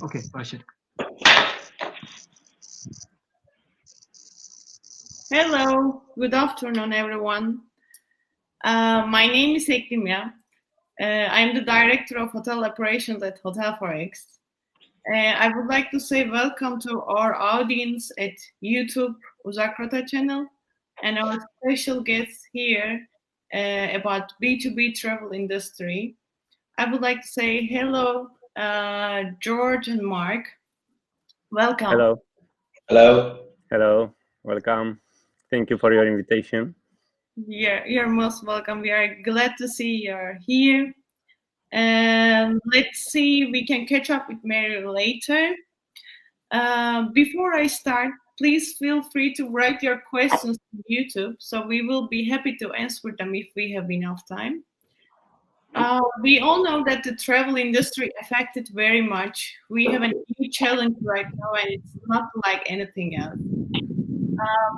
Okay, başladık. Hello, good afternoon, everyone. My name is Eklimya. I'm the Director of Hotel Operations at Hotel Forex. I would like to say welcome to our audience at YouTube Uzak Rota channel and our special guests here about B2B travel industry. I would like to say hello, George and Mark. Welcome. Hello. Hello. Hello. Welcome. Thank you for your invitation. You're most welcome. We are glad to see you're here. Let's see, we can catch up with Mary later. Before I start, please feel free to write your questions to YouTube, so we will be happy to answer them if we have enough time. We all know that the travel industry affected very much. We have a new challenge right now, and it's not like anything else.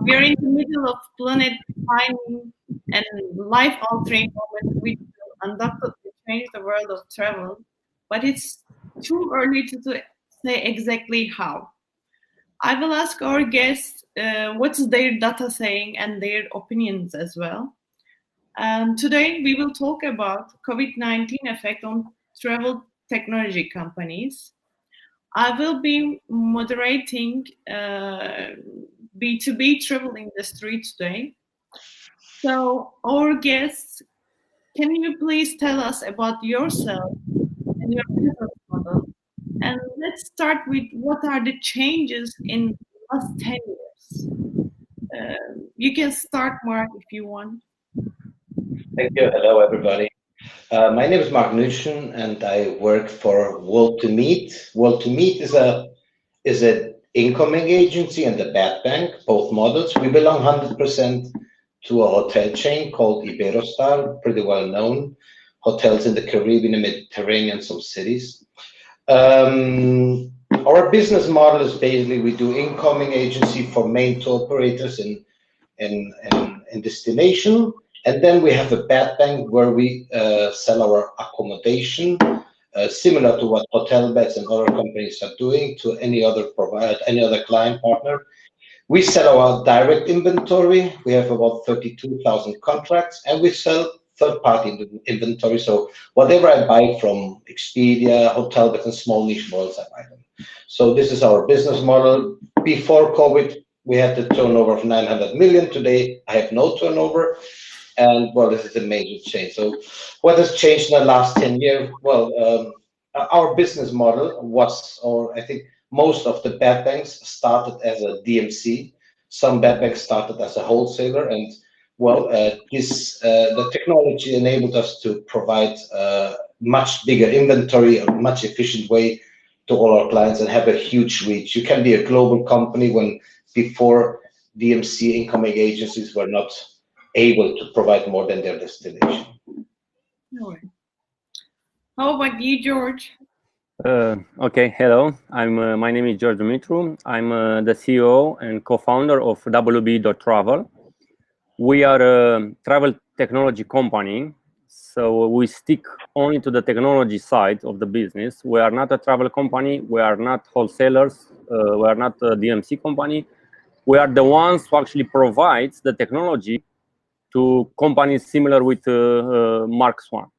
We are in the middle of planet-defining and life-altering moments which will undoubtedly change the world of travel, but it's too early to say exactly how. I will ask our guests what's their data saying and their opinions as well. Today we will talk about COVID-19 effect on travel technology companies. I will be moderating B2B travel industry today. So, our guests, can you please tell us about yourself and your business model? And let's start with what are the changes in the last 10 years? You can start, Mark, if you want. Thank you. Hello, everybody. My name is Mark Nushen, and I work for World2Meet. World2Meet is a incoming agency and a bad bank, both models. We belong 100% to a hotel chain called Iberostar, pretty well known. Hotels in the Caribbean and Mediterranean, some cities. Our business model is basically we do incoming agency for main tour operators in destination. And then we have a bad bank where we sell our accommodation, similar to what hotel beds and other companies are doing to any other provider, any other client partner. We sell our direct inventory. We have about 32,000 contracts, and we sell third-party inventory. So whatever I buy from Expedia, hotel beds, and small niche models, I buy them. So this is our business model. Before COVID, we had the turnover of 900 million. Today, I have no turnover. And well, this is a major change. So what has changed in the last 10 years? Well, our business model was, or I think most of the bad banks started as a DMC. Some bad banks started as a wholesaler. And well, the technology enabled us to provide much bigger inventory, a much efficient way to all our clients and have a huge reach. You can be a global company when before DMC incoming agencies were not able to provide more than their destination. All right. How about you, George? Okay, hello. My name is George Dumitru. I'm the CEO and co-founder of WB.Travel. We are a travel technology company, so we stick only to the technology side of the business. We are not a travel company. We are not wholesalers. We are not a DMC company. We are the ones who actually provide the technology to companies similar with Mark Swan.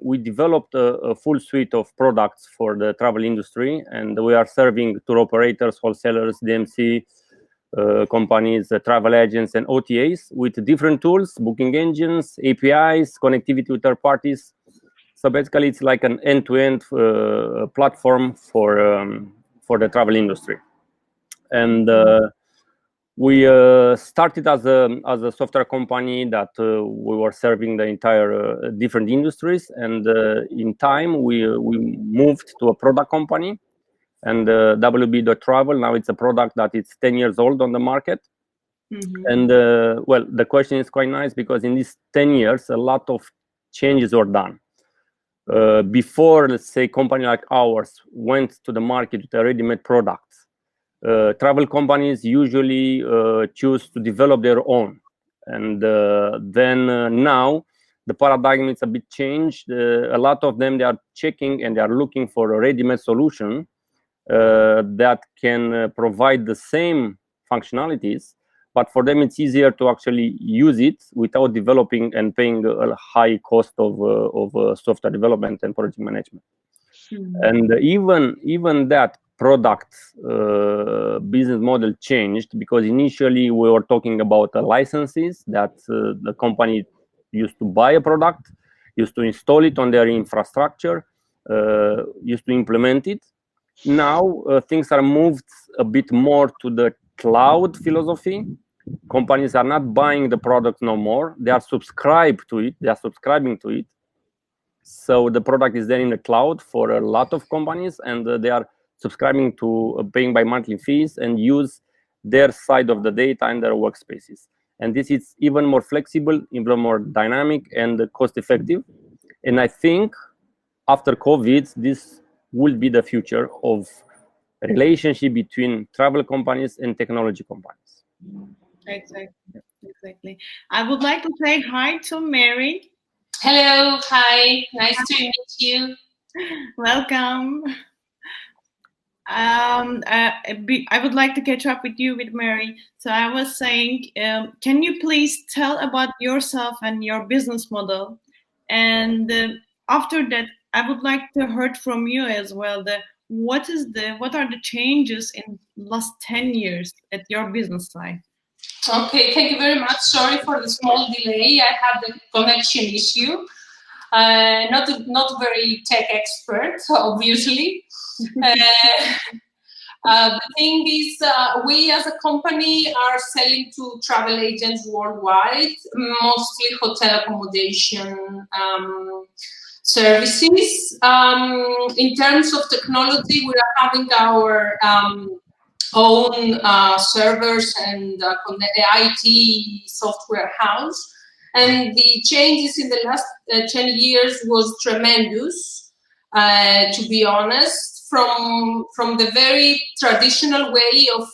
We developed a full suite of products for the travel industry, and we are serving tour operators, wholesalers, DMC companies, travel agents, and OTAs with different tools, booking engines, APIs, connectivity with third parties. So basically, it's like an end-to-end platform for the travel industry. And we started as a software company that we were serving the entire different industries, and in time we moved to a product company, and WB.Travel now it's a product that it's 10 years old on the market. And well, the question is quite nice because in these 10 years a lot of changes were done. Before, let's say, company like ours went to the market with a ready-made product, travel companies usually choose to develop their own, and then now the paradigm is a bit changed. A lot of them, they are checking and they are looking for a ready-made solution that can provide the same functionalities, but for them it's easier to actually use it without developing and paying a high cost of software development and project management. And even that product business model changed, because initially we were talking about licenses that the company used to buy a product, used to install it on their infrastructure, used to implement it. Now things are moved a bit more to the cloud philosophy. Companies are not buying the product no more. They are subscribed to it. They are subscribing to it. So the product is then in the cloud for a lot of companies, and they are subscribing to paying by monthly fees and use their side of the data and their workspaces. And this is even more flexible, even more dynamic and cost effective. And I think after COVID, this will be the future of relationship between travel companies and technology companies. Exactly. I would like to say hi to Mary. Hello, hi, nice to meet you. Welcome. I would like to catch up with you, with Mary. So I was saying, can you please tell about yourself and your business model? And after that, I would like to hear from you as well. What are the changes in last 10 years at your business side? Okay, thank you very much. Sorry for the small delay. I had the connection issue. Not very tech expert, obviously. The thing is, we as a company are selling to travel agents worldwide, mostly hotel accommodation services. In terms of technology, we are having our own servers and IT software house. And the changes in the last 10 years was tremendous, to be honest. From the very traditional way of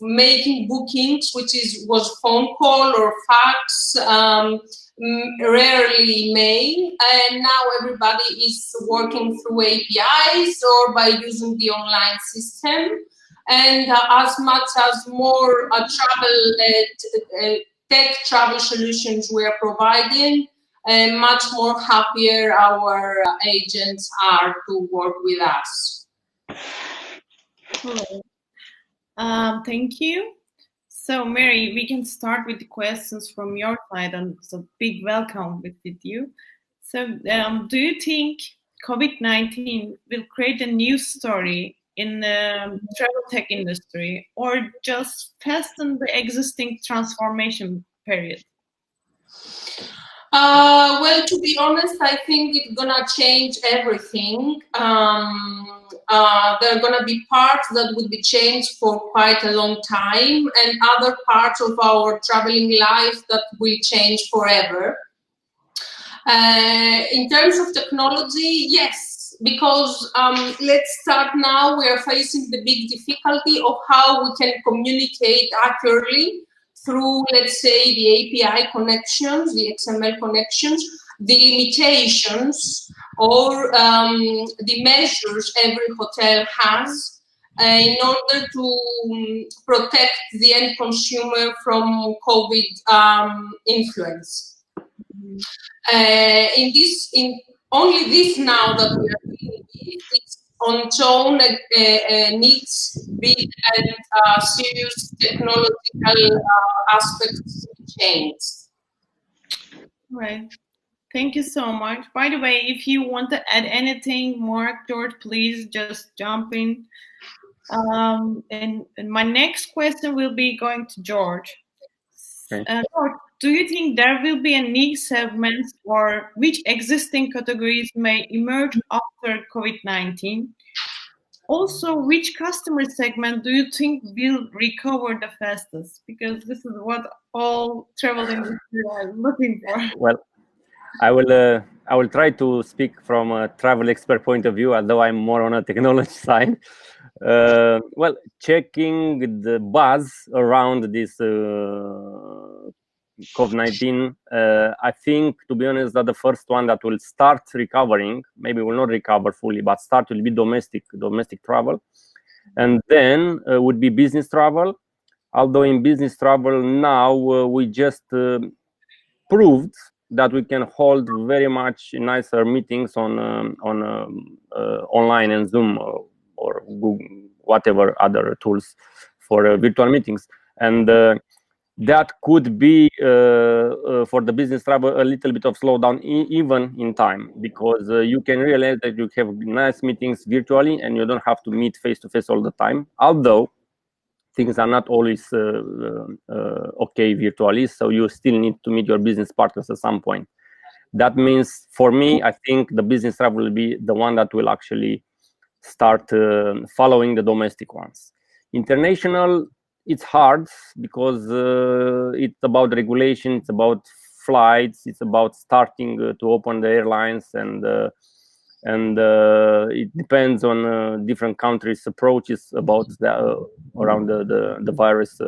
making bookings, which was phone call or fax, rarely mail, and now everybody is working through APIs or by using the online system. And as much as more tech travel solutions we are providing, and much more happier our agents are to work with us. Thank you. So Mary, we can start with the questions from your side, and so big welcome with you. So do you think COVID-19 will create a new story in the travel tech industry, or just hasten the existing transformation period? Well, to be honest, I think it's gonna change everything. There are gonna be parts that will be changed for quite a long time, and other parts of our traveling life that will change forever. In terms of technology, yes, because let's start now. We are facing the big difficulty of how we can communicate accurately through, let's say, the API connections, the XML connections, the limitations or the measures every hotel has in order to protect the end consumer from COVID influence. In only this now that we are doing it's on its own needs big and serious technological aspects change. Right. Thank you so much. By the way, if you want to add anything more, George, please just jump in. And my next question will be going to George. Okay. George, do you think there will be a niche segment, or which existing categories may emerge after COVID-19? Also, which customer segment do you think will recover the fastest? Because this is what all travel industry are looking for. Well, I will try to speak from a travel expert point of view, although I'm more on a technology side. Well, checking the buzz around this COVID-19, I think, to be honest, that the first one that will start recovering, maybe will not recover fully, but start will be domestic travel. And then would be business travel. Although in business travel now, we just proved that we can hold very much nicer meetings on online and Zoom or Google, whatever other tools for virtual meetings. And that could be for the business travel a little bit of slowdown even in time, because you can realize that you have nice meetings virtually and you don't have to meet face to face all the time. Although things are not always okay virtually, so you still need to meet your business partners at some point. That means, for me, I think the business travel will be the one that will actually start following the domestic ones. International, it's hard because it's about regulation, it's about flights, it's about starting to open the airlines, and it depends on different countries' approaches about around the virus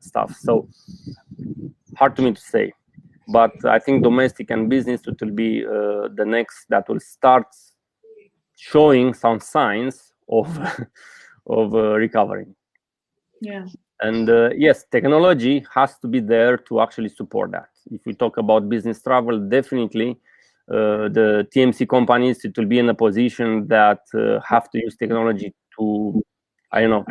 stuff. So hard to me to say, but I think domestic and business it will be the next that will start showing some signs of recovering. Yeah. And yes, technology has to be there to actually support that. If we talk about business travel, definitely the TMC companies, it will be in a position that have to use technology to, I don't know,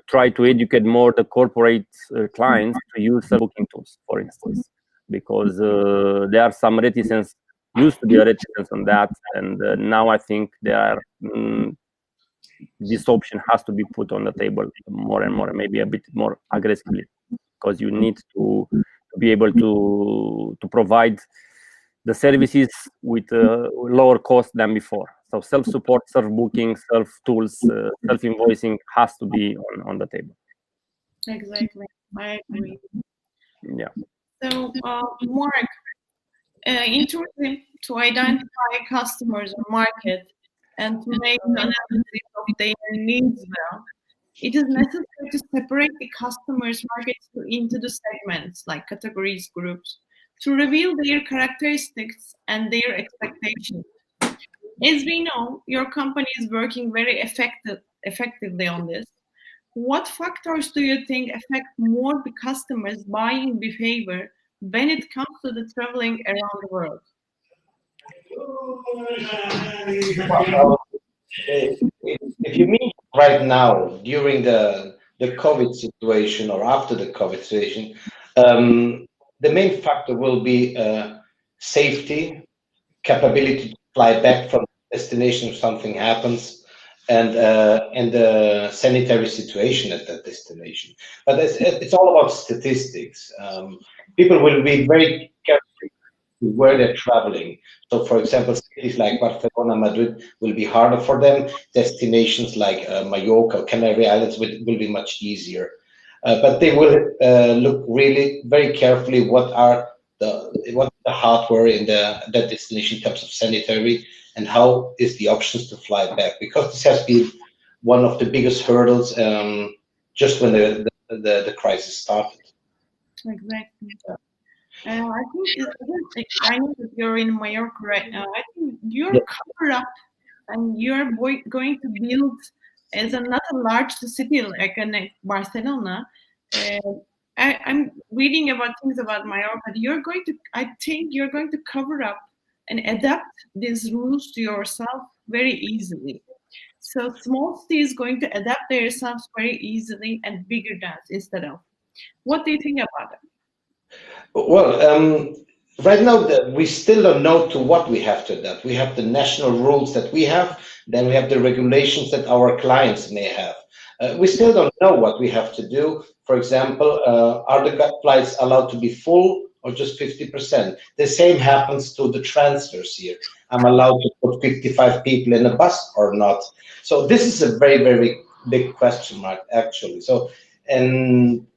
try to educate more the corporate clients to use booking tools, for instance, because there are some reticence, used to be a reticence on that, and now I think there are this option has to be put on the table more and more, maybe a bit more aggressively, because you need to be able to provide the services with lower cost than before. So self-support, self-booking, self-tools, self-invoicing has to be on the table. Exactly, I agree. Yeah. So, Mark, in tourism, to identify customers or market and to make analysis of their needs well, it is necessary to separate the customers' markets into the segments, like categories, groups, to reveal their characteristics and their expectations. As we know, your company is working very effectively on this. What factors do you think affect more the customers' buying behavior when it comes to the traveling around the world? If you mean right now, during the COVID situation or after the COVID situation, the main factor will be safety, capability to fly back from destination if something happens, and the sanitary situation at that destination. But it's all about statistics. People will be very careful where they're traveling. So, for example, cities like Barcelona, Madrid will be harder for them. Destinations like Mallorca, Canary Islands will be much easier. But they will look really very carefully what the hardware in that destination in terms of sanitary, and how is the options to fly back, because this has been one of the biggest hurdles just when the crisis started. Exactly. I think I know that you're in Mallorca right now. I think you're covered up and you're going to build as another large city like Barcelona. I'm reading about things about Mallorca. I think you're going to cover up and adapt these rules to yourself very easily. So small cities going to adapt themselves very easily and bigger dance instead of. What do you think about it? Well, right now we still don't know to what we have to adapt. We have the national rules that we have, then we have the regulations that our clients may have. We still don't know what we have to do. For example, are the flights allowed to be full or just 50%? The same happens to the transfers here. I'm allowed to put 55 people in a bus or not. So this is a very, very big question mark, actually. So,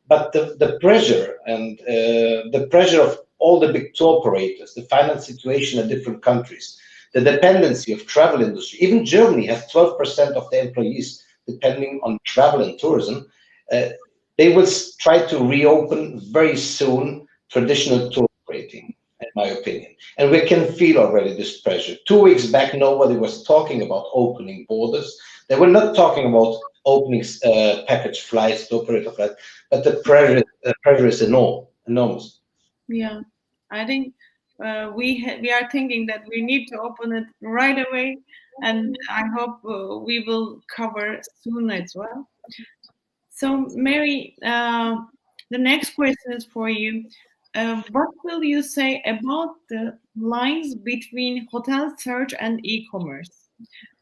but the pressure and the pressure of all the big tour operators, the finance situation in different countries, the dependency of travel industry, even Germany has 12% of the employees depending on travel and tourism. They will try to reopen very soon traditional tour operating, in my opinion. And we can feel already this pressure. 2 weeks back, nobody was talking about opening borders. They were not talking about opening package flights, to operator flights, but the pressure is enormous. Yeah, I think we are thinking that we need to open it right away, and I hope we will cover soon as well. So, Mary, the next question is for you. What will you say about the lines between hotel search and e-commerce?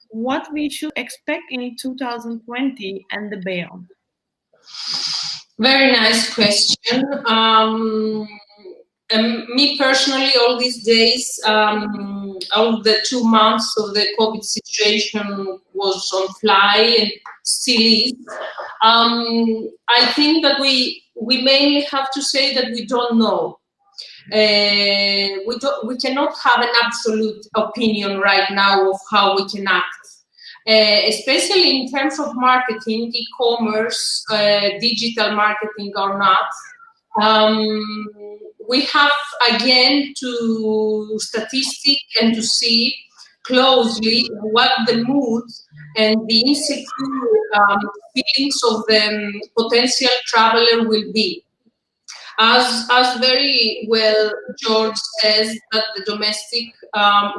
What we should expect in 2020 and the beyond? Very nice question. Me personally, all these days, all the 2 months of the COVID situation was on fly and still is. I think that we mainly have to say that we don't know. We cannot have an absolute opinion right now of how we can act. Especially in terms of marketing, e-commerce, digital marketing or not. We have again to statistic and to see closely what the mood and the insecure feelings of the potential traveler will be. As very well George says that the domestic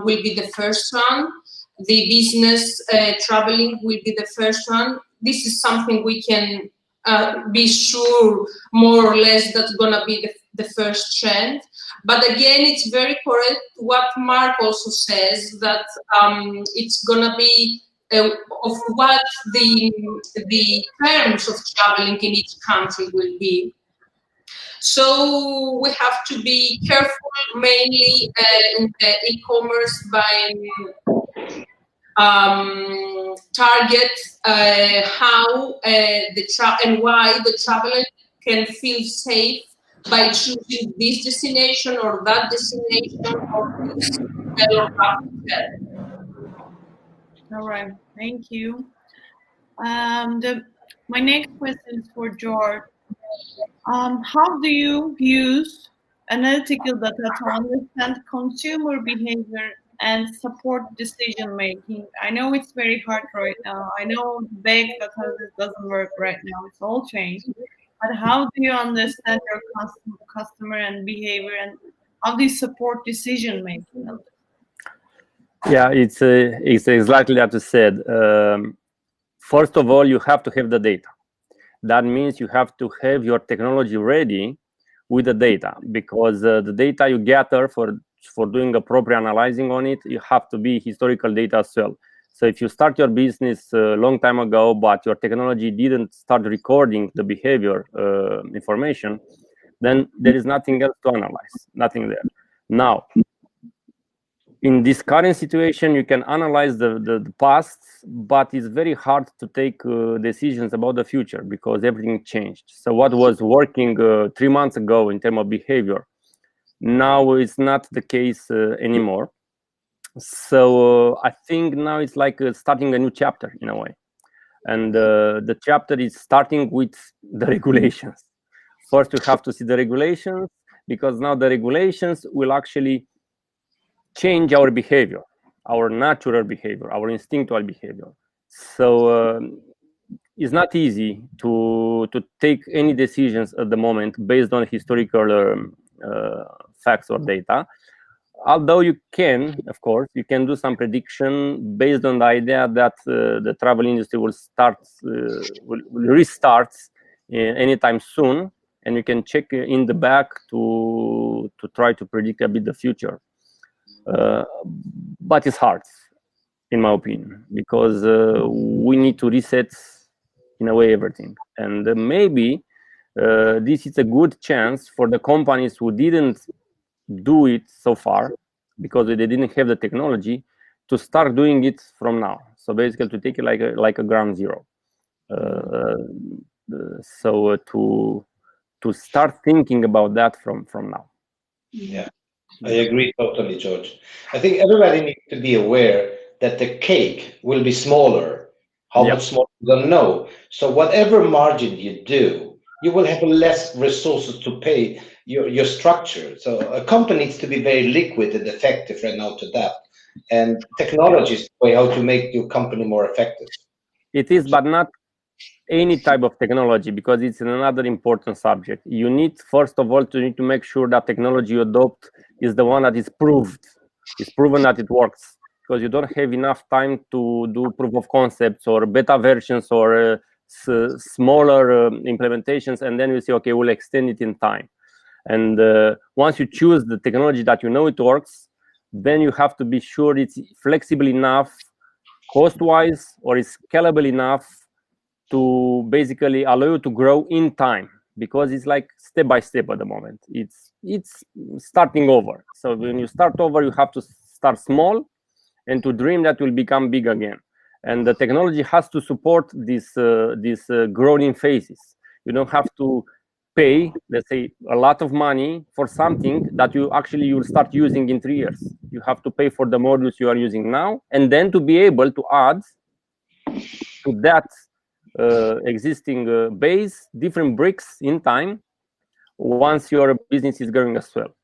will be the first one, the business traveling will be the first one. This is something we can be sure more or less that's gonna be the first trend. But again, it's very correct what Mark also says, that it's gonna be of what the terms of traveling in each country will be. So we have to be careful, mainly in the e-commerce, by target how and why the traveler can feel safe by choosing this destination or that destination or this hotel or that hotel. All right, thank you. My next question is for George. How do you use analytical data to understand consumer behavior and support decision making? I know it's very hard right now. I know big data doesn't work right now. It's all changed. But how do you understand your customer and behavior, and how do you support decision making? Yeah, it's exactly as you said. First of all, you have to have the data. That means you have to have your technology ready with the data, because the data you gather for doing a proper analyzing on it, you have to be historical data as well. So if you start your business a long time ago, but your technology didn't start recording the behavior information, then there is nothing else to analyze, nothing there. Now, in this current situation, you can analyze the past, but it's very hard to take decisions about the future because everything changed. So what was working 3 months ago in terms of behavior, now it's not the case anymore. So I think now it's like starting a new chapter in a way. And the chapter is starting with the regulations. First, you have to see the regulations, because now the regulations will actually change our behavior, our natural behavior, our instinctual behavior. So it's not easy to take any decisions at the moment based on historical facts or data. Although you can, of course, you can do some prediction based on the idea that the travel industry will restart anytime soon, and you can check in the back to try to predict a bit the future. But it's hard, in my opinion, because we need to reset in a way everything. And maybe this is a good chance for the companies who didn't do it so far because they didn't have the technology to start doing it from now. So basically to take it like a ground zero. So to start thinking about that from now. Yeah, I agree totally, George. I think everybody needs to be aware that the cake will be smaller. How much smaller, you don't know. So whatever margin you do, you will have less resources to pay your structure. So a company needs to be very liquid and effective right now to adapt. And technology is the way how to make your company more effective. It is, but not any type of technology, because it's another important subject. You need, first of all, to make sure that technology you adopt is the one that is proved. It's proven that it works, because you don't have enough time to do proof of concepts or beta versions or smaller implementations, and then you say, okay, we'll extend it in time. And once you choose the technology that you know it works, then you have to be sure it's flexible enough, cost-wise, or is scalable enough to basically allow you to grow in time, because it's like step by step at the moment. It's starting over. So when you start over, you have to start small and to dream that will become big again. And the technology has to support these growing phases. You don't have to pay, let's say, a lot of money for something that you'll start using in 3 years. You have to pay for the modules you are using now, and then to be able to add to that existing base different bricks in time once your business is growing as well.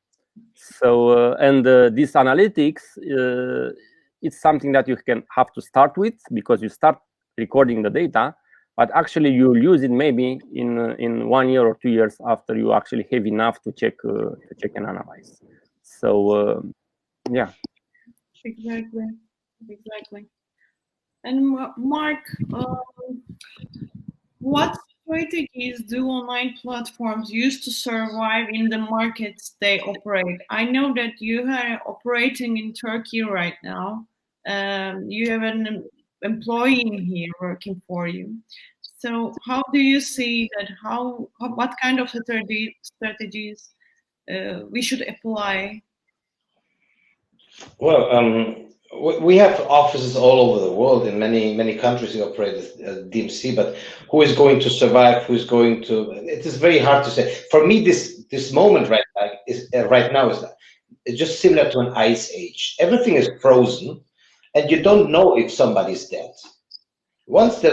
So this analytics, it's something that you can have to start with, because you start recording the data, but actually you'll use it maybe in 1 year or 2 years after you actually have enough to check and analyze. So yeah. Exactly. And Mark, what strategies do online platforms use to survive in the markets they operate? I know that you are operating in Turkey right now. You have an employee in here working for you. So how do you see that? What kind of strategies we should apply? Well, we have offices all over the world in many countries. We operate as DMC, but who is going to survive? Who is going to? It is very hard to say. For me, this moment right now is just similar to an ice age. Everything is frozen, and you don't know if somebody's dead. Once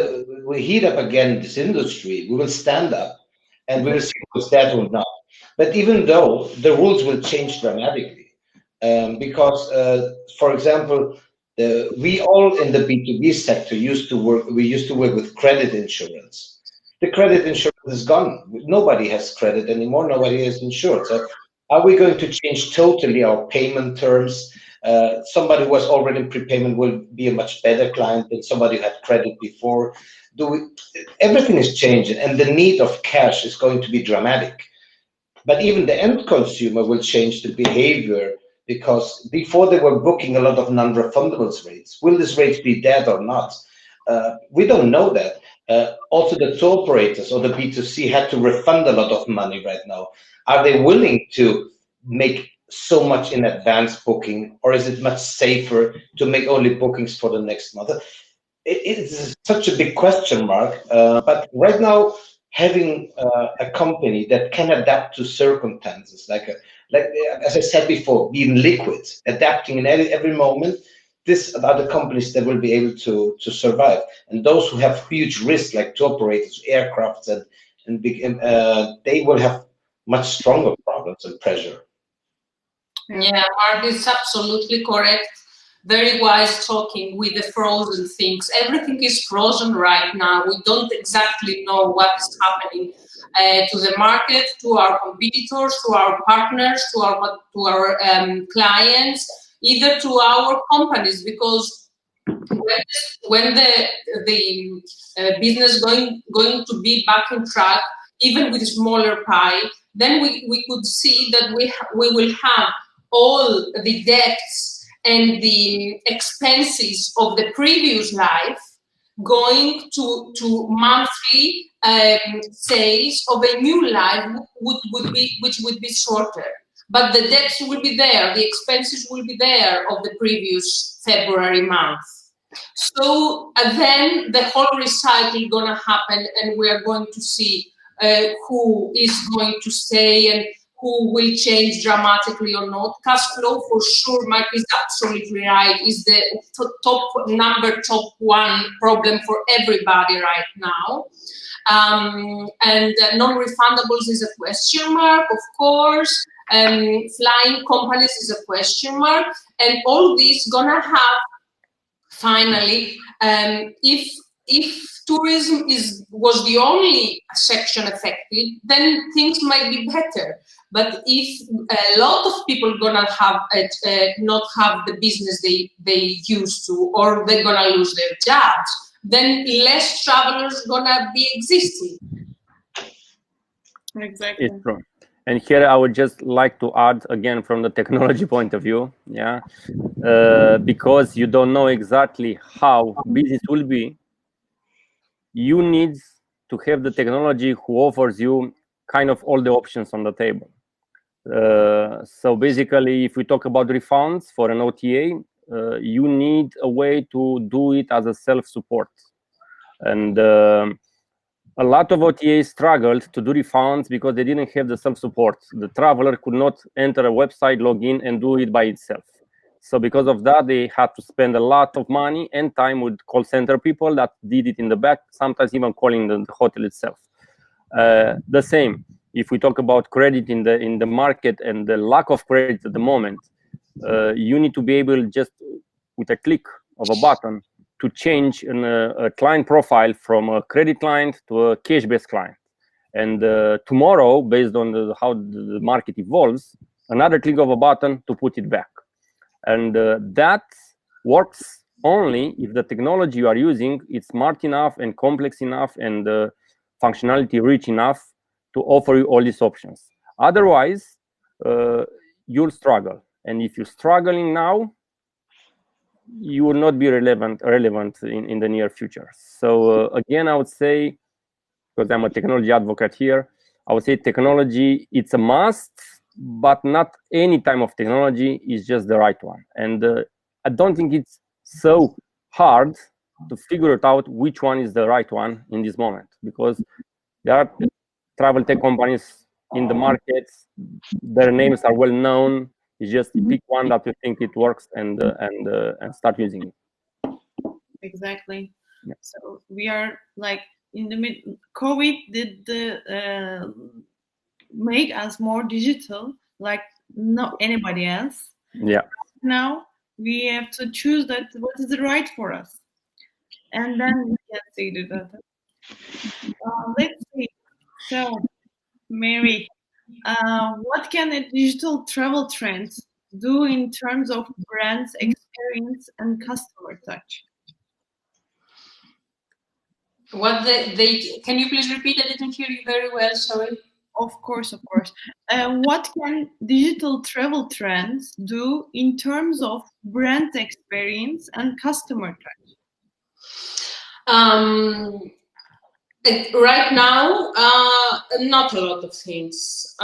we heat up again this industry, we will stand up, and we will see who's dead or not. But even though the rules will change dramatically. Because, for example, we all in the B2B sector used to work with credit insurance. The credit insurance is gone. Nobody has credit anymore. Nobody is insured. So are we going to change totally our payment terms? Somebody who was already in prepayment will be a much better client than somebody who had credit before. Everything is changing, and the need of cash is going to be dramatic. But even the end consumer will change the behavior, because before they were booking a lot of non-refundables rates. Will these rates be dead or not? We don't know that. Also, the tour operators or the B2C had to refund a lot of money right now. Are they willing to make so much in advance booking, or is it much safer to make only bookings for the next month? It is such a big question mark. But right now, having a company that can adapt to circumstances, like as I said before, being liquid, adapting in every moment, these are the companies that will be able to survive. And those who have huge risks, like tour operators, aircrafts, and big, they will have much stronger problems and pressure. Yeah, Mark is absolutely correct. Very wise talking with the frozen things. Everything is frozen right now. We don't exactly know what is happening to the market, to our competitors, to our partners, to our clients, either to our companies, because when the business going to be back in track, even with smaller pie, then we could see that we will have all the debts and the expenses of the previous life going to monthly sales of a new life, which would be shorter. But the debts will be there, the expenses will be there of the previous February month. So then the whole recycle gonna happen, and we are going to see who is going to stay and who will change dramatically or not. Cash flow, for sure, Mark is absolutely right, is the top one problem for everybody right now. And non-refundables is a question mark, of course. Flying companies is a question mark. And all this gonna have, finally, if tourism was the only section affected, then things might be better. But if a lot of people gonna have not have the business they used to, or they're gonna lose their jobs, then less travelers gonna be existing. Exactly. It's true. And here I would just like to add again from the technology point of view, yeah, because you don't know exactly how busy it will be. You need to have the technology who offers you kind of all the options on the table. So basically, if we talk about refunds for an OTA, you need a way to do it as a self-support. And a lot of OTAs struggled to do refunds because they didn't have the self-support. The traveler could not enter a website, log in, and do it by itself. So because of that, they had to spend a lot of money and time with call center people that did it in the back, sometimes even calling the hotel itself. The same, if we talk about credit in the market and the lack of credit at the moment, you need to be able just with a click of a button to change a client profile from a credit client to a cash-based client. And tomorrow, based on how the market evolves, another click of a button to put it back. And that works only if the technology you are using is smart enough and complex enough and functionality rich enough to offer you all these options. Otherwise, you'll struggle. And if you're struggling now, you will not be relevant in the near future. So again, I would say, because I'm a technology advocate here, I would say technology, it's a must, but not any type of technology is just the right one. And I don't think it's so hard to figure it out which one is the right one in this moment, because there are travel tech companies in the markets, their names are well known. You just pick one that you think it works and start using it. Exactly. Yeah. So we are like in the mid. COVID did make us more digital, like not anybody else. Yeah. Now we have to choose that what is the right for us, and then we can see the data. Let's see. So, Mary, what can a digital travel trend do in terms of brand's experience and customer touch? What can you please repeat? I didn't hear you very well, sorry. Of course. What can digital travel trends do in terms of brand experience and customer touch? Right now, not a lot of things.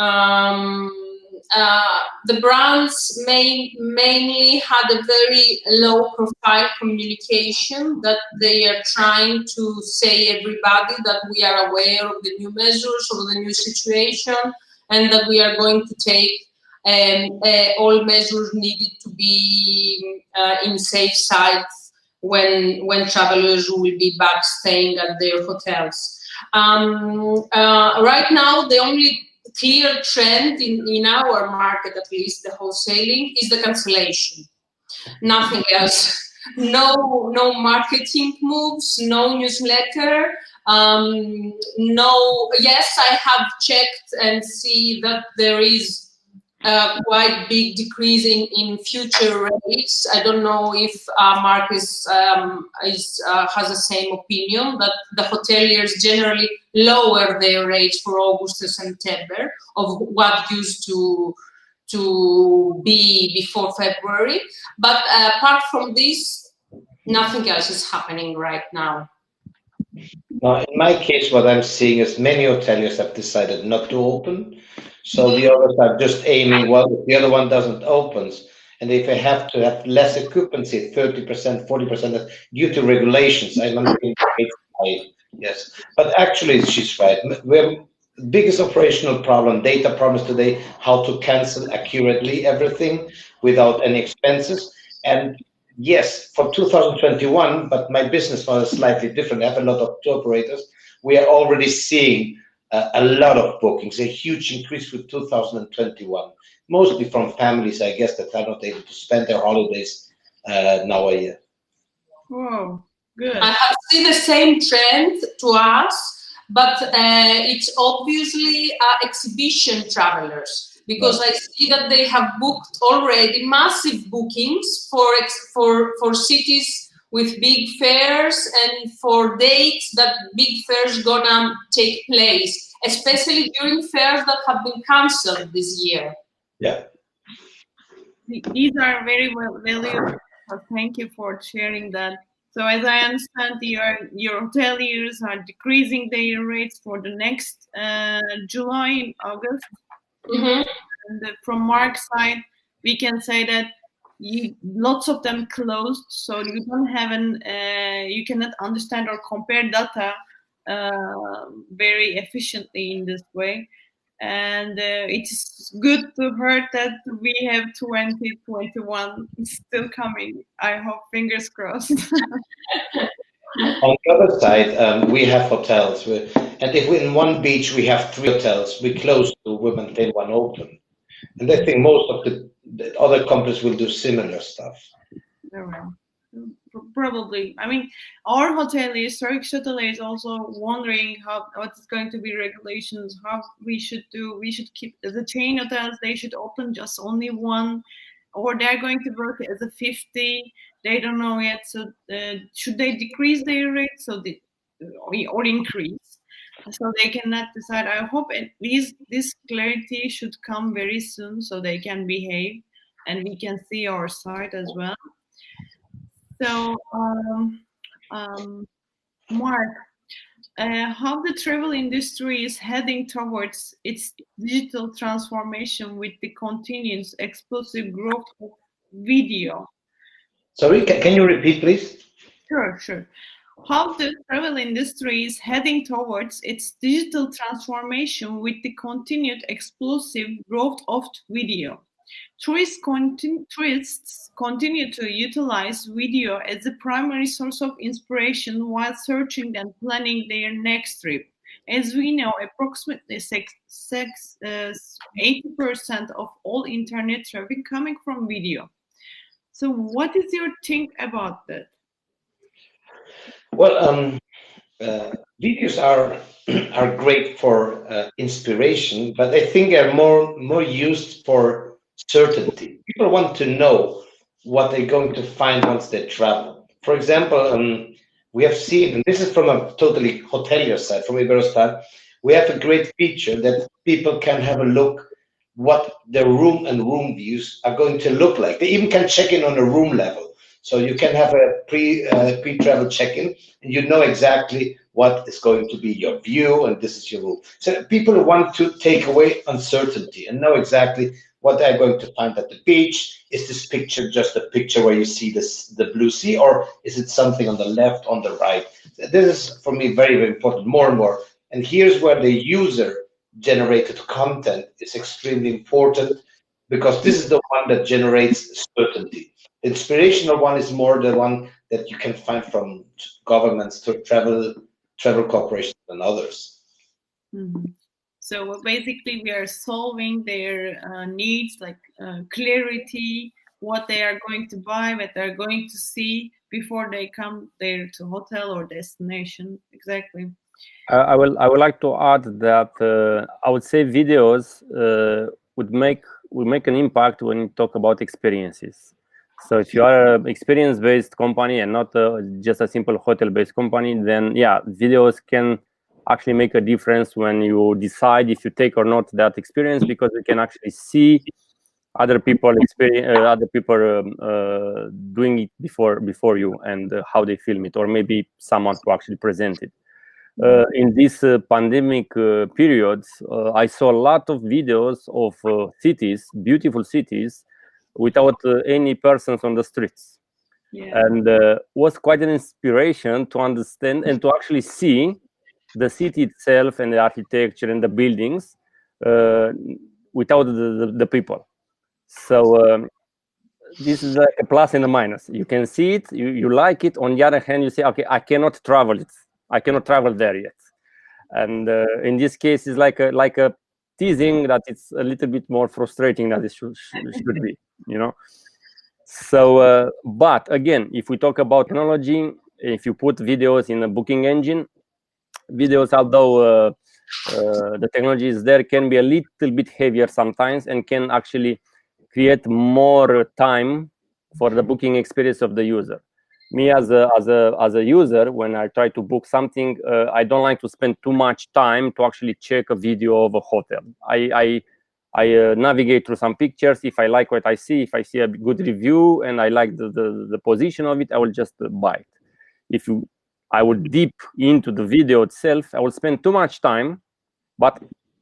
The brands mainly had a very low profile communication that they are trying to say everybody that we are aware of the new measures or the new situation and that we are going to take all measures needed to be in safe sites when travelers will be back staying at their hotels. Right now, the only clear trend in our market, at least the wholesaling, is the cancellation. Nothing else. No marketing moves, no newsletter. No. Yes, I have checked and see that there is quite big decrease in future rates. I don't know if Mark has the same opinion, that the hoteliers generally lower their rates for August and September of what used to be before February. But apart from this, nothing else is happening right now. Now, in my case, what I'm seeing is many hoteliers have decided not to open. So the others are just aiming, well, if the other one doesn't open, and if they have to have less occupancy, 30%, 40%, due to regulations, I'm looking at yes. But actually, she's right. biggest operational problem, data problems today, how to cancel accurately everything without any expenses. And yes, for 2021, but my business model is slightly different. I have a lot of tour operators. We are already seeing a lot of bookings, a huge increase with 2021, mostly from families, I guess, that are not able to spend their holidays now a year. Whoa, good. I have seen the same trend to us, but it's obviously exhibition travelers, because I see that they have booked already massive bookings for cities with big fairs and for dates that big fairs gonna take place, especially during fairs that have been cancelled this year. Yeah. These are very well valuable. So thank you for sharing that. So as I understand, your hoteliers are decreasing their rates for the next July and August. Mm-hmm. And from Mark's side, we can say that lots of them closed, so you don't have you cannot understand or compare data very efficiently in this way. And it's good to hear that we have 2021 still coming. I hope, fingers crossed. On the other side, we have hotels, and if in one beach we have 3 hotels, we close 2, we maintain 1 open. And I think most of the other companies will do similar stuff. Probably. I mean, our hoteliers, Turkish hoteliers, also wondering what's going to be regulations, how we should do. We should keep the chain hotels. They should open just only 1, or they're going to work as a 50. They don't know yet. So should they decrease their rates or increase? So they cannot decide. I hope at least this clarity should come very soon, so they can behave and we can see our side as well. So, Mark, how the travel industry is heading towards its digital transformation with the continuous explosive growth of video? Sorry, can you repeat, please? Sure. How the travel industry is heading towards its digital transformation with the continued explosive growth of video. Tourists continue to utilize video as a primary source of inspiration while searching and planning their next trip. As we know, approximately 80% of all internet traffic coming from video. So what is your think about that? Well, videos are great for inspiration, but I think they're more used for certainty. People want to know what they're going to find once they travel. For example, we have seen, and this is from a totally hotelier side, from Iberostar, we have a great feature that people can have a look what their room and room views are going to look like. They even can check in on a room level. So you can have a pre-travel check-in, and you know exactly what is going to be your view, and this is your room. So people want to take away uncertainty and know exactly what they're going to find at the beach. Is this picture just a picture where you see the blue sea, or is it something on the left, on the right? This is, for me, very, very important, more and more. And here's where the user-generated content is extremely important, because this is the one that generates certainty. The inspirational one is more the one that you can find from governments, to travel corporations and others. Mm-hmm. So basically, we are solving their needs, like clarity, what they are going to buy, what they're going to see before they come there to hotel or destination. Exactly. I would like to add that I would say videos would make an impact when you talk about experiences. So if you are an experience-based company and not just a simple hotel-based company, then yeah, videos can actually make a difference when you decide if you take or not that experience, because you can actually see other people doing it before you, and how they film it, or maybe someone who actually present it. In this pandemic periods, I saw a lot of videos of cities, beautiful cities, without any persons on the streets. Yeah. And was quite an inspiration to understand and to actually see the city itself and the architecture and the buildings without the people. So this is like a plus and a minus. You can see it, you like it. On the other hand, you say, okay, I cannot travel it. I cannot travel there yet. And in this case, it's like a teasing that it's a little bit more frustrating than it should be, you know. So, but again, if we talk about technology, if you put videos in a booking engine, videos, although the technology is there, can be a little bit heavier sometimes and can actually create more time for the booking experience of the user. Me as a user, when I try to book something, I don't like to spend too much time to actually check a video of a hotel. I navigate through some pictures. If I like what I see, if I see a good review and I like the position of it, I will just buy it. If I would deep into the video itself, I will spend too much time, but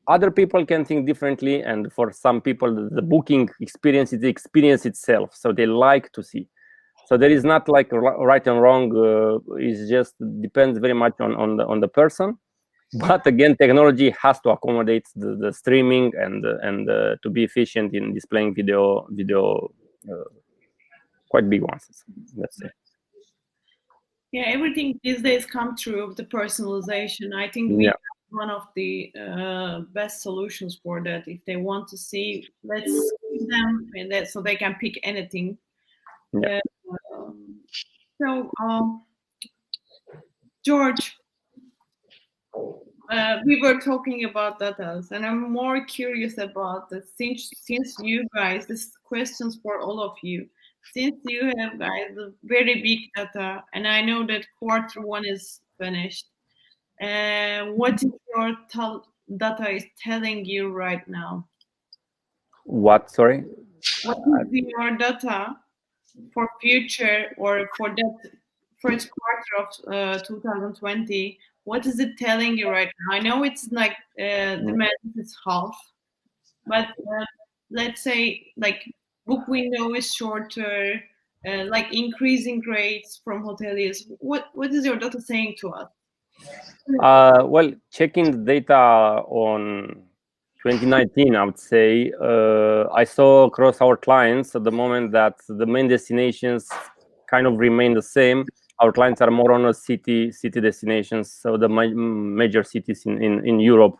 other people can think differently. And for some people, the booking experience is the experience itself. So they like to see. So there is not like right and wrong. It just depends very much on the person. But again, technology has to accommodate the streaming and to be efficient in displaying video, quite big ones, let's say. Yeah, everything these days comes through the personalization. I think we have one of the best solutions for that. If they want to see, let's give them and so they can pick anything. Yeah. George, we were talking about data, and I'm more curious about that. Since you guys, this question's for all of you. Since you have guys a very big data, and I know that Q1 is finished, what is your data is telling you right now? What? Sorry. What is your data for future or for that first quarter of 2020? What is it telling you right now? I know it's like demand is half, but let's say like book window is shorter, like increasing rates from hoteliers. What is your data saying to us? Well, checking the data on 2019, I would say I saw across our clients at the moment that the main destinations kind of remain the same. Our clients are more on a city destinations, so the major cities in Europe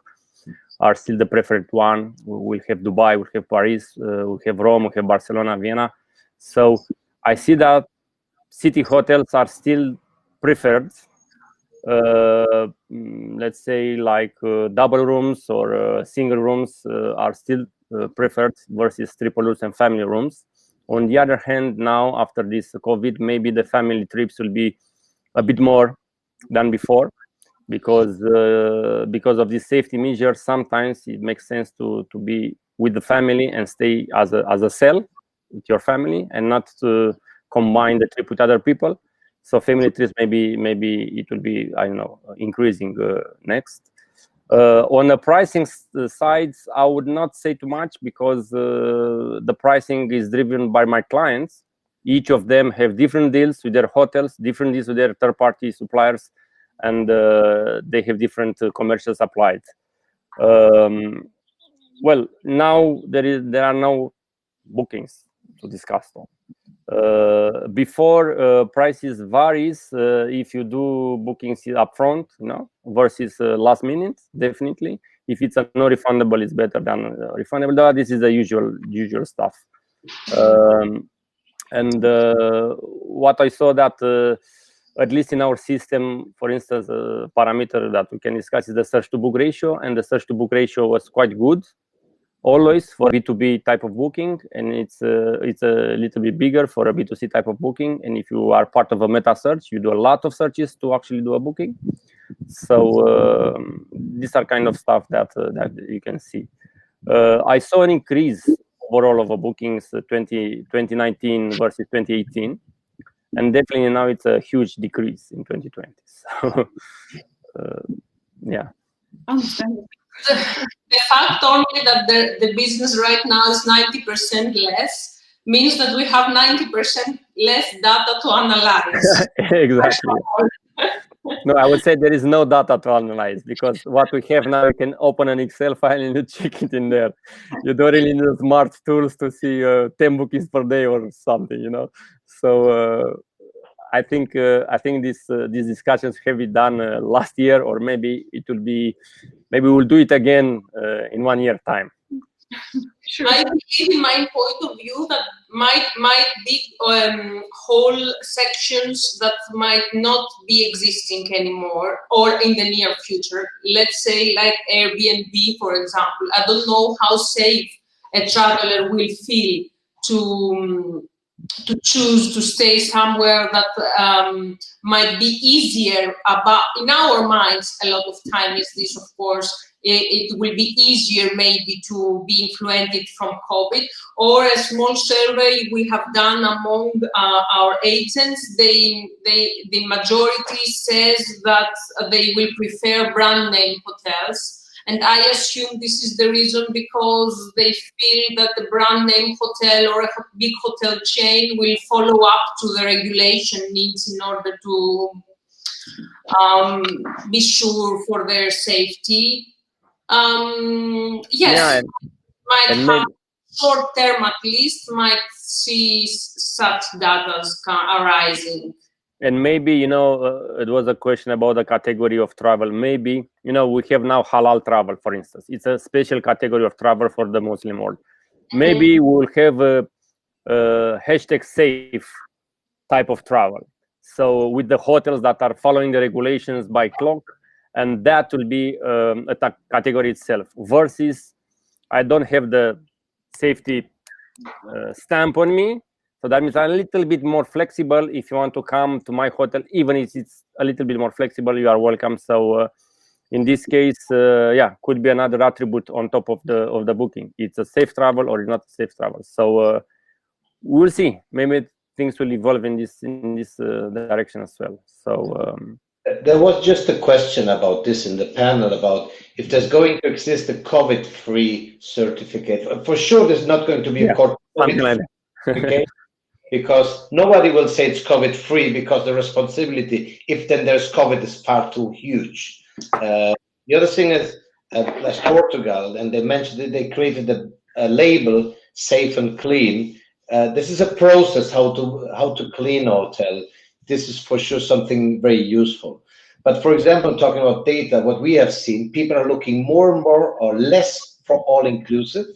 are still the preferred one. We have Dubai, we have Paris, we have Rome, we have Barcelona, Vienna. So I see that city hotels are still preferred. Let's say like double rooms or single rooms are still preferred versus triple rooms and family rooms. On the other hand, now after this COVID, maybe the family trips will be a bit more than before, because of these safety measures. Sometimes it makes sense to be with the family and stay as a cell with your family and not to combine the trip with other people. So family trips, maybe it will be, I don't know, increasing next. On the pricing sides, I would not say too much, because the pricing is driven by my clients. Each of them have different deals with their hotels, different deals with their third-party suppliers, and they have different commercials applied. Well, now there are no bookings to discuss on. Before, prices varies if you do bookings upfront, versus last minute. Definitely, if it's a non-refundable, it's better than refundable. Though this is the usual stuff. And what I saw that at least in our system, for instance, a parameter that we can discuss is the search to book ratio, and the search to book ratio was quite good always for B2B type of booking, and it's a little bit bigger for a B2C type of booking. And if you are part of a meta search, you do a lot of searches to actually do a booking. So these are kind of stuff that you can see. I saw an increase overall of bookings 2019 versus 2018, and definitely now it's a huge decrease in 2020. So yeah. Understandable. The fact only that the business right now is 90% less means that we have 90% less data to analyze. Exactly. No, I would say there is no data to analyze, because what we have now, you can open an Excel file and you check it in there. You don't really need smart tools to see 10 bookings per day or something, you know. So I think these discussions have been done last year, or maybe we'll do it again in 1 year time. Sure. I believe, in my point of view, that might be whole sections that might not be existing anymore, or in the near future. Let's say like Airbnb, for example. I don't know how safe a traveler will feel to choose to stay somewhere that might be easier. About, in our minds, a lot of time is this, of course, it will be easier maybe to be influenced from COVID. Or a small survey we have done among our agents, the majority says that they will prefer brand name hotels. And I assume this is the reason, because they feel that the brand name hotel or a big hotel chain will follow up to the regulation needs in order to be sure for their safety. Yes, yeah, might have short term at least, might see such data arising. And maybe, you know, it was a question about the category of travel. Maybe, you know, we have now halal travel, for instance. It's a special category of travel for the Muslim world. Maybe we'll have a hashtag safe type of travel. So with the hotels that are following the regulations by clock, and that will be a category itself, versus I don't have the safety stamp on me. So that means I'm a little bit more flexible. If you want to come to my hotel, even if it's a little bit more flexible, you are welcome. So in this case, yeah, could be another attribute on top of the booking. It's a safe travel or it's not a safe travel. So we'll see. Maybe things will evolve in this direction as well. So there was just a question about this in the panel, about if there's going to exist a COVID-free certificate. For sure, there's not going to be a COVID-free certificate, because nobody will say it's COVID-free, because the responsibility, if then there's COVID, is far too huge. The other thing is, like Portugal, and they mentioned that they created a label, safe and clean. This is a process how to clean a hotel. This is for sure something very useful. But for example, talking about data, what we have seen, people are looking more and more, or less, for all-inclusive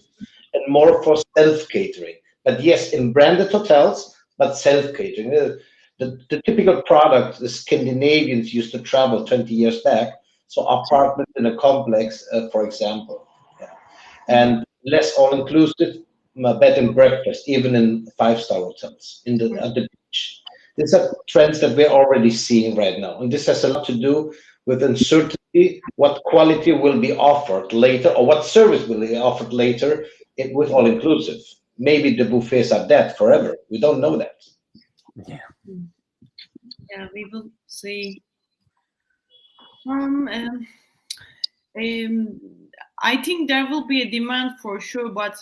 and more for self-catering. But yes, in branded hotels, but self-catering. The typical product the Scandinavians used to travel 20 years back, so apartment in a complex, for example. Yeah. And less all-inclusive, bed and breakfast, even in 5-star hotels at the beach. These are trends that we're already seeing right now. And this has a lot to do with uncertainty, what quality will be offered later, or what service will be offered later with all-inclusive. Maybe the buffets are dead forever. We don't know that. Yeah. Yeah, we will see. I think there will be a demand for sure, but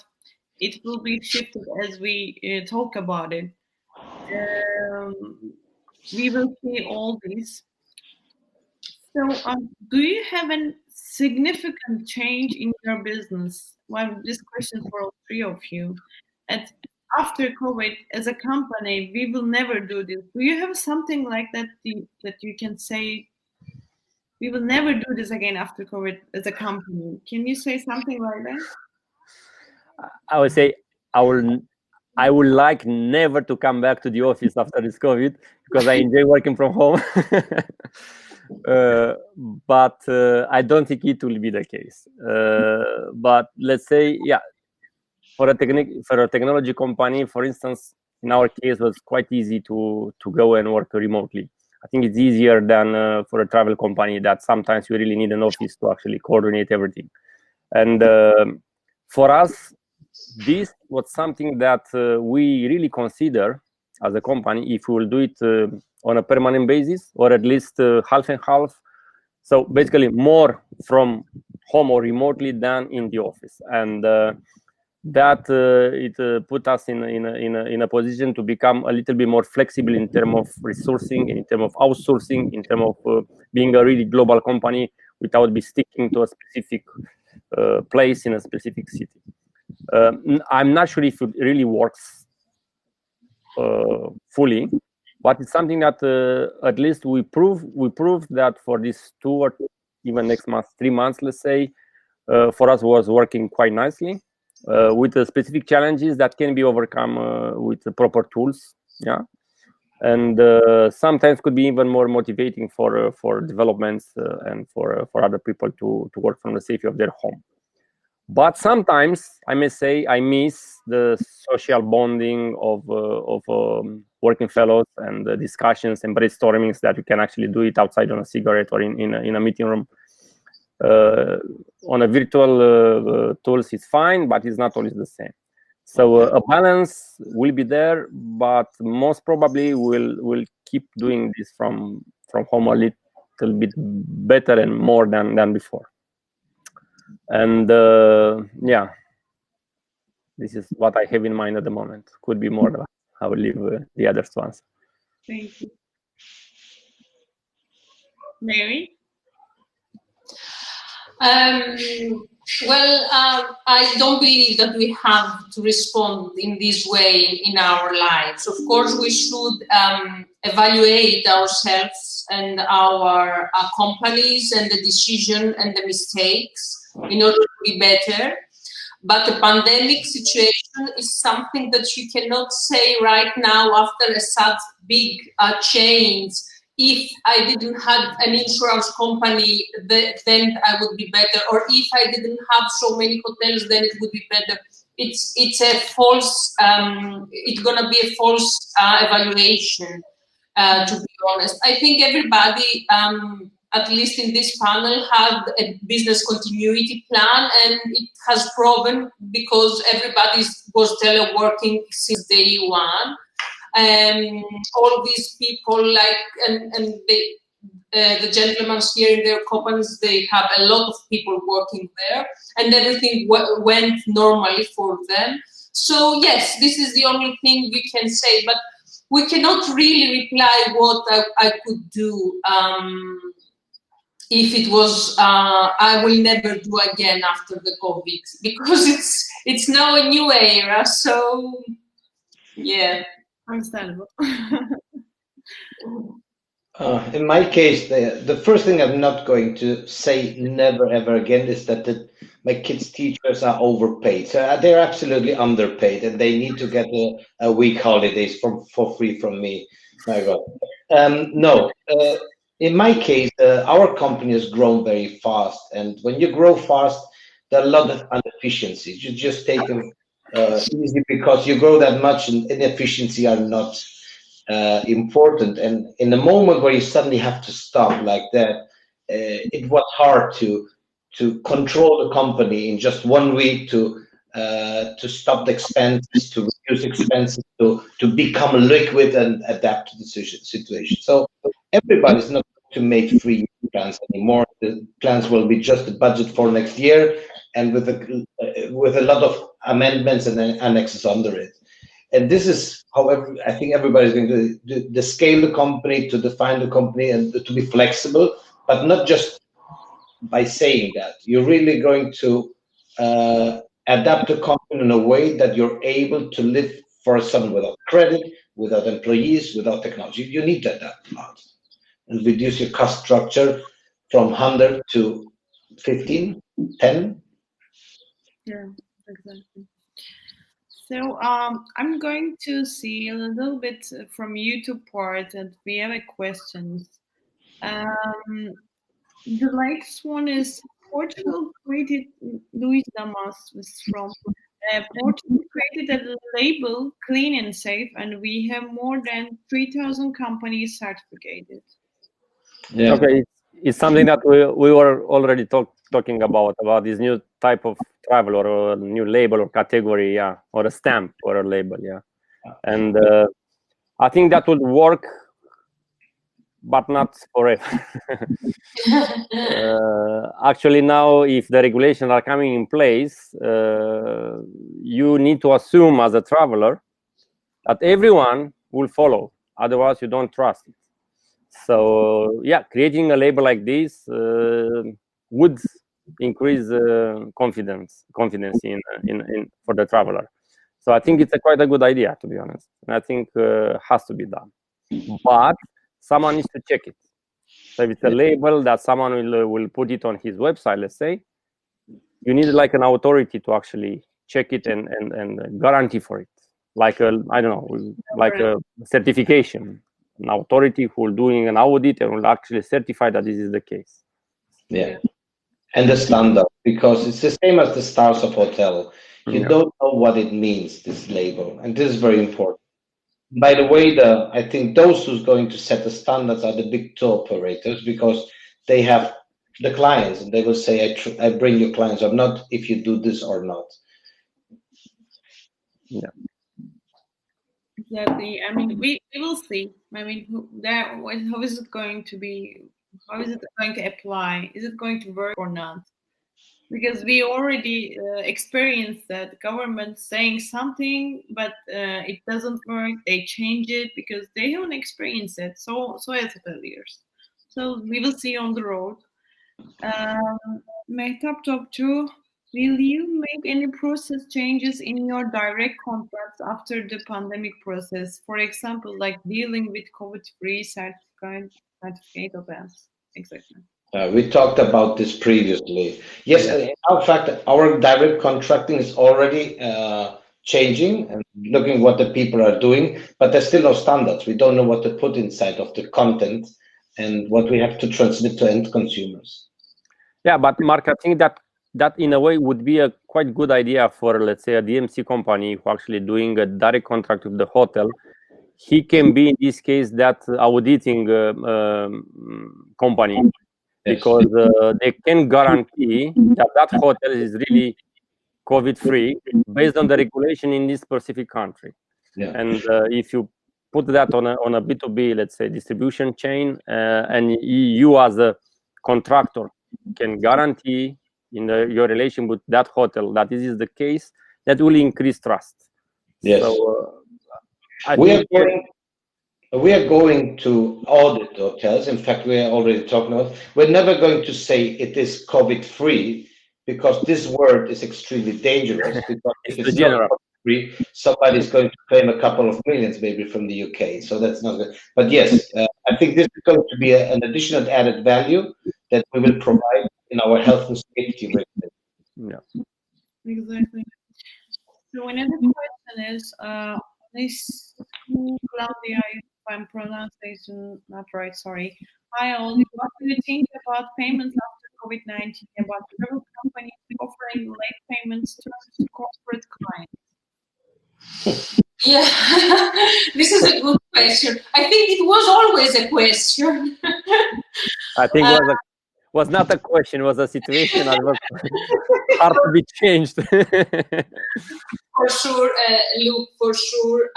it will be shifted as we talk about it. We will see all this. So, do you have a significant change in your business? Well, this question for all three of you. And after COVID, as a company, we will never do this. Do you have something like that that you can say, we will never do this again after COVID as a company? Can you say something like that? I would say I would like never to come back to the office after this COVID, because I enjoy working from home. But I don't think it will be the case. But let's say, yeah, for a technology company, for instance, in our case, it was quite easy to go and work remotely. I think it's easier than for a travel company, that sometimes you really need an office to actually coordinate everything. And for us, this was something that we really consider as a company, if we will do it on a permanent basis, or at least half and half. So basically more from home or remotely than in the office. And that it put us in a position to become a little bit more flexible in terms of resourcing, in terms of outsourcing, in terms of being a really global company without be sticking to a specific place in a specific city. I'm not sure if it really works fully, but it's something that at least we proved that for these 2 or even next month, 3 months, let's say, for us was working quite nicely. With the specific challenges that can be overcome with the proper tools, yeah, and sometimes could be even more motivating for developments and for other people to work from the safety of their home. But sometimes I may say I miss the social bonding of working fellows and the discussions and brainstormings that you can actually do it outside on a cigarette or in a meeting room. On a virtual tools is fine, but it's not always the same. So a balance will be there, but most probably we'll keep doing this from home a little bit better and more than before. And yeah, this is what I have in mind at the moment. Could be more. I will leave the others to answer. Thank you. Mary? Well, I don't believe that we have to respond in this way in our lives. Of course, we should evaluate ourselves and our companies and the decision and the mistakes in order to be better. But the pandemic situation is something that you cannot say right now after such big change. If I didn't have an insurance company, then I would be better. Or if I didn't have so many hotels, then it would be better. It's a false. It's gonna be a false evaluation. To be honest, I think everybody, at least in this panel, had a business continuity plan, and it has proven because everybody was teleworking since day one. All these people, like, and the gentlemen here in their companies, they have a lot of people working there, and everything went normally for them. So yes, this is the only thing we can say, but we cannot really reply what I could do if it was I will never do again after the COVID, because it's now a new era. So yeah. Understandable. In my case, the first thing I'm not going to say never ever again is that my kids' teachers are overpaid. So they're absolutely underpaid, and they need to get a week holidays for free from me. My God, no. In my case, our company has grown very fast, and when you grow fast, there are a lot of inefficiencies. You just take them easy because you grow that much, and inefficiency are not important. And in the moment where you suddenly have to stop like that, it was hard to control the company in just 1 week, to stop the expenses, to reduce expenses, to become liquid and adapt to the situation. So everybody's not to make free plans anymore. The plans will be just the budget for next year, and with a lot of amendments and annexes under it. And this is how I think everybody's going to scale the company, to define the company, and to be flexible, but not just by saying that. You're really going to adapt the company in a way that you're able to live for someone without credit, without employees, without technology. You need to adapt a lot and reduce your cost structure from 100 to 15, 10. Yeah, exactly. So I'm going to see a little bit from YouTube part, and we have a questions. The latest one is Portugal created, Luis Damas was from Portugal created a label clean and safe, and we have more than 3,000 companies certificated. Yeah. Okay, it's something that we were already talking about this new type of travel, or a new label or category, yeah, or a stamp or a label, yeah. And I think that would work but not forever. Actually, now if the regulations are coming in place, you need to assume as a traveler that everyone will follow. Otherwise, you don't trust it. So yeah, creating a label like this would increase confidence in for the traveler. So I think it's quite a good idea, to be honest. And I think has to be done, but someone needs to check it. So if it's a label that someone will put it on his website, let's say, you need like an authority to actually check it and guarantee for it, like a, I don't know, like a certification, an authority who is doing an audit and will actually certify that this is the case. Yeah, and the standard, because it's the same as the stars of hotel. You don't know what it means, this label, and this is very important. By the way, I think those who's going to set the standards are the big tour operators, because they have the clients and they will say, I bring your clients, or not if you do this or not. Yeah. Exactly. I mean, we will see. I mean, how is it going to be? How is it going to apply? Is it going to work or not? Because we already experienced that government saying something, but it doesn't work. They change it because they haven't experienced it. So as failures. So we will see on the road. Mehtap Topçu, will you make any process changes in your direct contracts after the pandemic process? For example, like dealing with COVID-free certificate of health. Exactly. We talked about this previously. Yes, in fact, our direct contracting is already changing and looking what the people are doing, but there's still no standards. We don't know what to put inside of the content and what we have to transmit to end consumers. Yeah, but Mark, I think that in a way would be a quite good idea for, let's say, a DMC company who actually doing a direct contract with the hotel. He can be in this case that auditing company. Yes. Because they can guarantee that hotel is really COVID-free based on the regulation in this specific country. Yeah. And if you put that on a B2B, let's say, distribution chain, and you as a contractor can guarantee in your relation with that hotel that this is the case, that will increase trust. Yes. So we are going to audit hotels. In fact, we are already talking about. We're never going to say it is COVID-free, because this word is extremely dangerous. Because if it's not COVID-free, somebody's going to claim a couple of millions, maybe from the UK. So that's not good. But yes, I think this is going to be an additional added value that we will provide in our health and safety regulation. Yeah, exactly. So another question is, Claudia, if I'm pronouncing not right, sorry. Hi, all. What do you think about payments after COVID-19? About travel companies offering late payments to corporate clients? Yeah, this is a good question. I think it was always a question. I think it was not a question, it was a situation that was hard to be changed. For sure, Luke, for sure.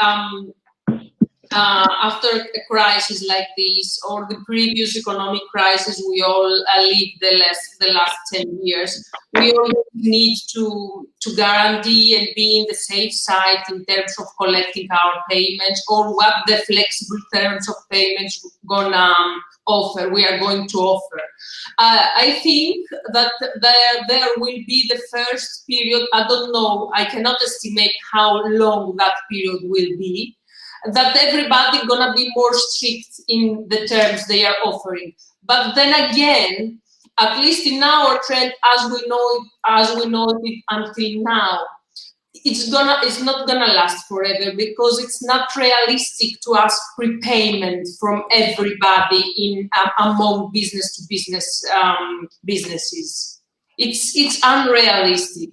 After a crisis like this, or the previous economic crisis we all lived the last 10 years, we all need to guarantee and be in the safe side in terms of collecting our payments, or what the flexible terms of payments we are going to offer. I think that there will be the first period. I don't know, I cannot estimate how long that period will be, that everybody gonna be more strict in the terms they are offering. But then again, at least in our trend, as we know it until now, it's not gonna last forever, because it's not realistic to ask prepayment from everybody in among business to business businesses. It's unrealistic.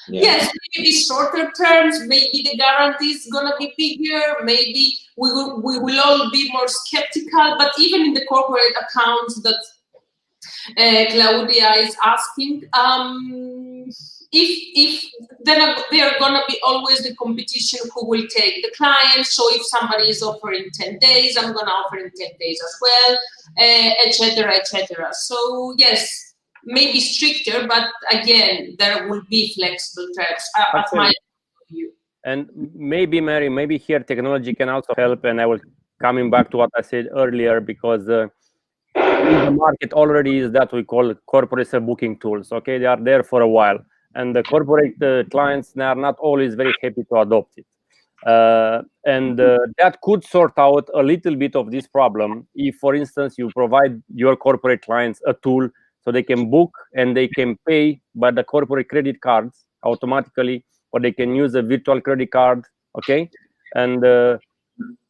Yeah. Yes, maybe shorter terms, maybe the guarantee is gonna be bigger, maybe we will all be more skeptical, but even in the corporate accounts that Claudia is asking. If then there are gonna be always the competition who will take the client. So if somebody is offering 10 days, I'm gonna offer in 10 days as well, etc., etc. So yes, maybe stricter, but again, there will be flexible terms at my view. And maybe, Mary, maybe here technology can also help. And I will coming back to what I said earlier, because in the market already is that we call corporate booking tools. Okay, they are there for a while. And the corporate clients, they are not always very happy to adopt it. And that could sort out a little bit of this problem if, for instance, you provide your corporate clients a tool so they can book and they can pay by the corporate credit cards automatically, or they can use a virtual credit card, okay? And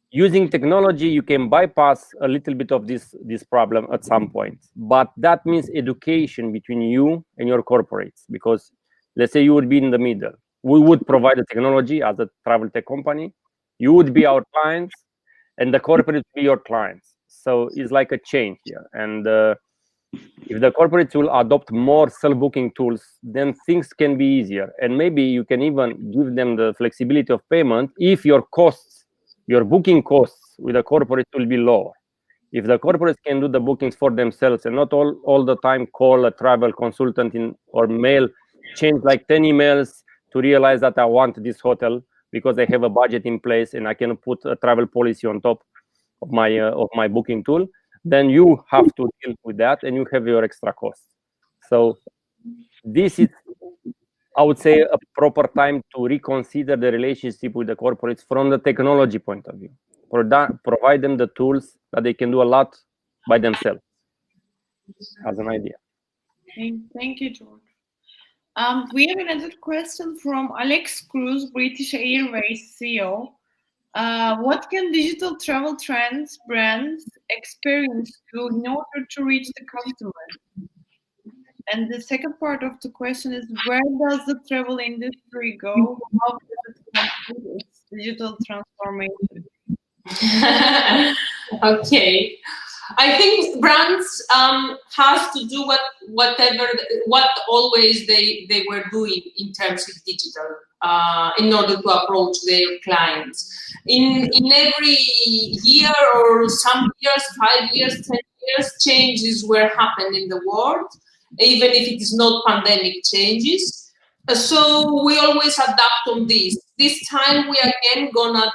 using technology, you can bypass a little bit of this problem at some point. But that means education between you and your corporates, because let's say you would be in the middle. We would provide the technology as a travel tech company. You would be our clients, and the corporate would be your clients. So it's like a chain here. And if the corporates will adopt more self-booking tools, then things can be easier. And maybe you can even give them the flexibility of payment if your costs, your booking costs with the corporate will be lower. If the corporates can do the bookings for themselves and not all the time call a travel consultant or mail, change like 10 emails to realize that I want this hotel because I have a budget in place and I can put a travel policy on top of my booking tool, then you have to deal with that and you have your extra costs. So this is, I would say, a proper time to reconsider the relationship with the corporates from the technology point of view. Provide them the tools that they can do a lot by themselves, as an idea. Thank you, George. We have another question from Alex Cruz, British Airways CEO. What can digital travel trends brands experience do in order to reach the customer? And the second part of the question is, where does the travel industry go? How does it complete its digital transformation? Okay. I think brands has to do what always they were doing in terms of digital in order to approach their clients. In every year or some years, 5 years, 10 years, changes were happening in the world, even if it is not pandemic changes. So we always adapt on this. This time we again gonna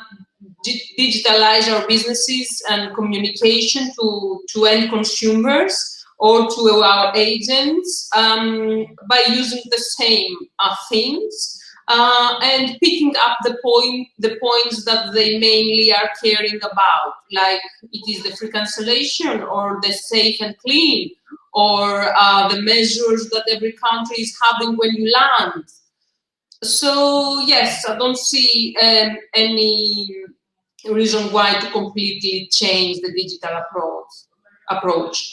digitalize our businesses and communication to end consumers or to our agents by using the same things and picking up the points that they mainly are caring about, like it is the free cancellation or the safe and clean or the measures that every country is having when you land. So yes, I don't see any reason why to completely change the digital approach.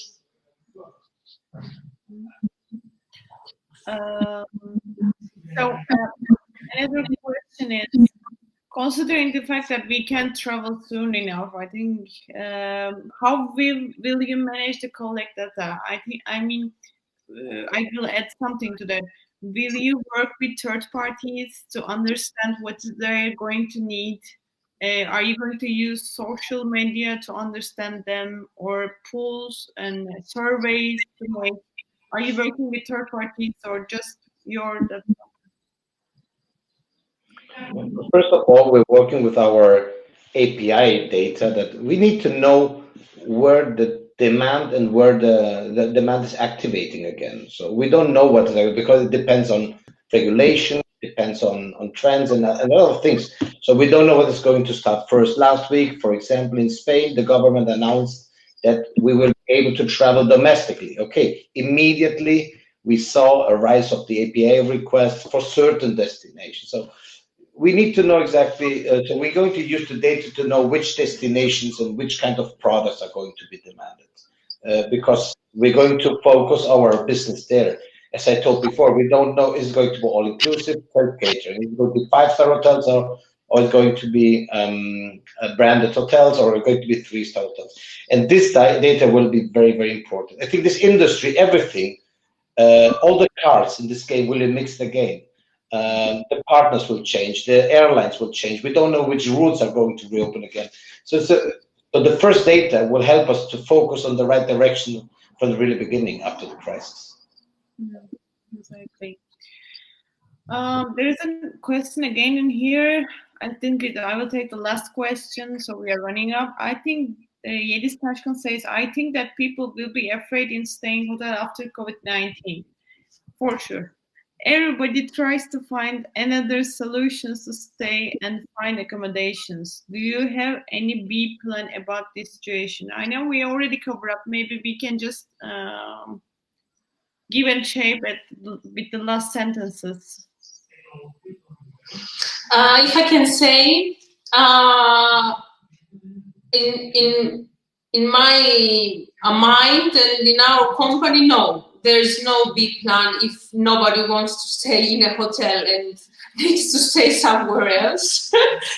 Another question is, considering the fact that we can't travel soon enough, I think, how will you manage to collect data? I will add something to that. Will you work with third parties to understand what they're going to need? Are you going to use social media to understand them, or polls and surveys to make? Are you working with third parties or just your data? First of all, we're working with our API data that we need to know where the demand and where the demand is activating again. So we don't know what is, because it depends on regulation, depends on trends and a lot of things. So we don't know what is going to start first. Last week, for example, in Spain, the government announced that we will be able to travel domestically. Okay, immediately we saw a rise of the API requests for certain destinations. So we need to know exactly, so we're going to use the data to know which destinations and which kind of products are going to be demanded, because we're going to focus our business there. As I told before, we don't know is it going to be all-inclusive, self-catering, is it going to be 5-star hotels or or it's going to be branded hotels, or going to be 3-star hotels. And this data will be very, very important. I think this industry, everything, all the cards in this game will mix the game. The partners will change, the airlines will change. We don't know which routes are going to reopen again. So the first data will help us to focus on the right direction from the really beginning after the crisis. Exactly. There is a question again in here. I think I will take the last question, so we are running up. I think Yediz Tashkon says, I think that people will be afraid in staying hotel after COVID-19, for sure. Everybody tries to find another solutions to stay and find accommodations. Do you have any B plan about this situation? I know we already covered up. Maybe we can just give and shape it with the last sentences. If I can say, in my mind and in our company, no. There's no big plan if nobody wants to stay in a hotel and needs to stay somewhere else,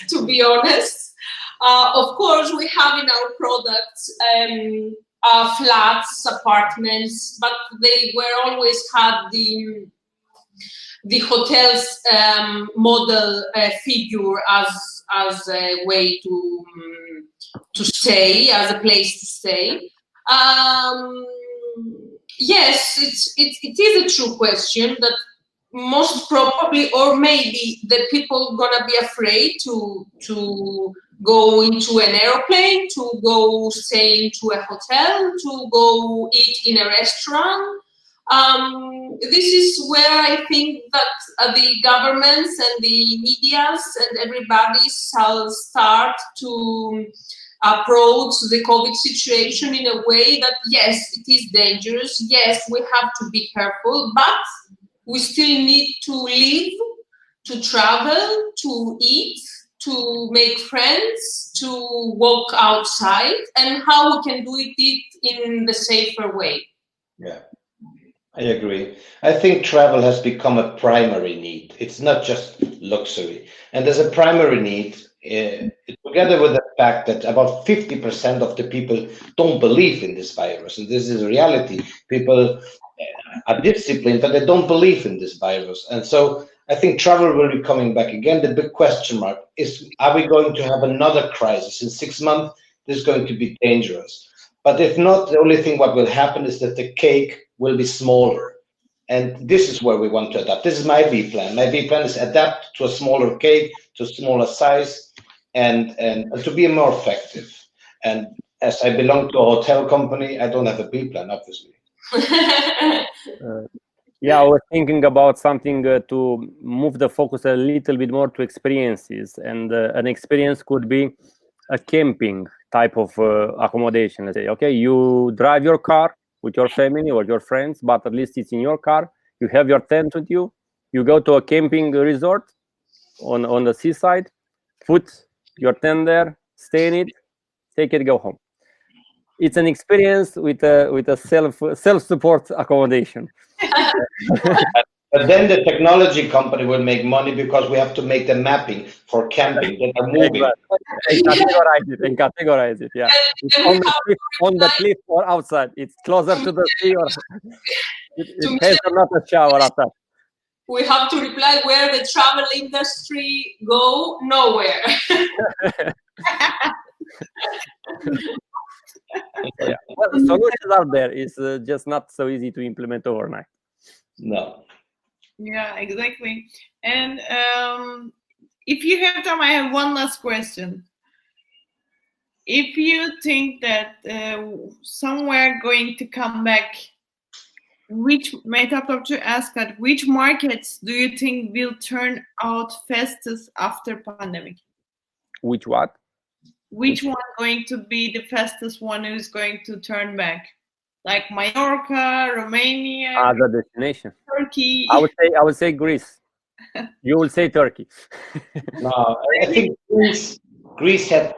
to be honest. Of course, we have in our products flats, apartments, but they were always had the hotel's model figure as a way to stay, as a place to stay. Yes, it is a true question that most probably, or maybe, the people gonna be afraid to go into an airplane, to go stay into a hotel, to go eat in a restaurant. This is where I think that the governments and the medias and everybody shall start to approach the COVID situation in a way that, yes, it is dangerous. Yes, we have to be careful, but we still need to live, to travel, to eat, to make friends, to walk outside, and how we can do it in the safer way. Yeah, I agree. I think travel has become a primary need. It's not just luxury. And as a primary need, together with the fact that about 50% of the people don't believe in this virus, and this is a reality. People are disciplined, but they don't believe in this virus. And so I think travel will be coming back again. The big question mark is, are we going to have another crisis in 6 months? This is going to be dangerous. But if not, the only thing what will happen is that the cake will be smaller. And this is where we want to adapt. This is my B plan. My B plan is adapt to a smaller cake, to a smaller size, and to be more effective. And as I belong to a hotel company, I don't have a B plan, obviously. Yeah, I was thinking about something to move the focus a little bit more to experiences. And an experience could be a camping type of accommodation. Let's say, okay, you drive your car with your family or your friends, but at least it's in your car. You have your tent with you. You go to a camping resort on the seaside, put your tent there, stay in it, take it, go home. It's an experience with a self-support accommodation. But then the technology company will make money because we have to make the mapping for camping that are moving. And categorize it. Yeah, it's on the cliff or outside. It's closer to the sea, or it has not a shower outside. We have to reply where the travel industry go nowhere. Yeah. Well, the solutions are there. It's just not so easy to implement overnight. No. Yeah, exactly. And if you have time, I have one last question. If you think that somewhere going to come back, which Mehtap to ask that which markets do you think will turn out fastest after pandemic? Which what? Which one going to be the fastest one who's going to turn back? Like Mallorca, Romania, other destination, Turkey. I would say Greece. You will say Turkey. No, I think Greece had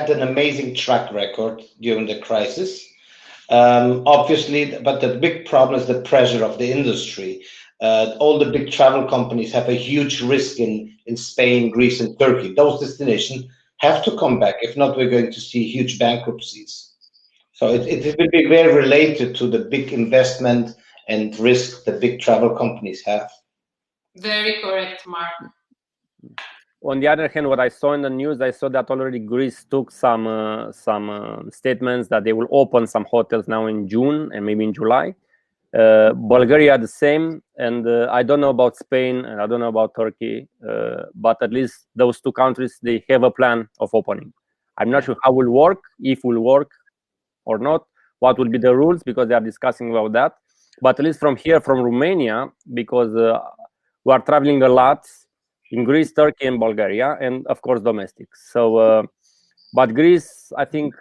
an amazing track record during the crisis. Obviously, but the big problem is the pressure of the industry. all the big travel companies have a huge risk in Spain, Greece, and Turkey. Those destinations have to come back. If not, we're going to see huge bankruptcies. So it will be very related to the big investment and risk the big travel companies have. Very correct, Mark. On the other hand, what I saw in the news, I saw that already Greece took some statements that they will open some hotels now in June and maybe in July. Bulgaria the same, and I don't know about Spain and I don't know about Turkey, but at least those two countries, they have a plan of opening. I'm not sure how it will work, if it will work or not, what will be the rules, because they are discussing about that. But at least from here, from Romania, because we are traveling a lot in Greece, Turkey, and Bulgaria, and of course domestic. So, but Greece, I think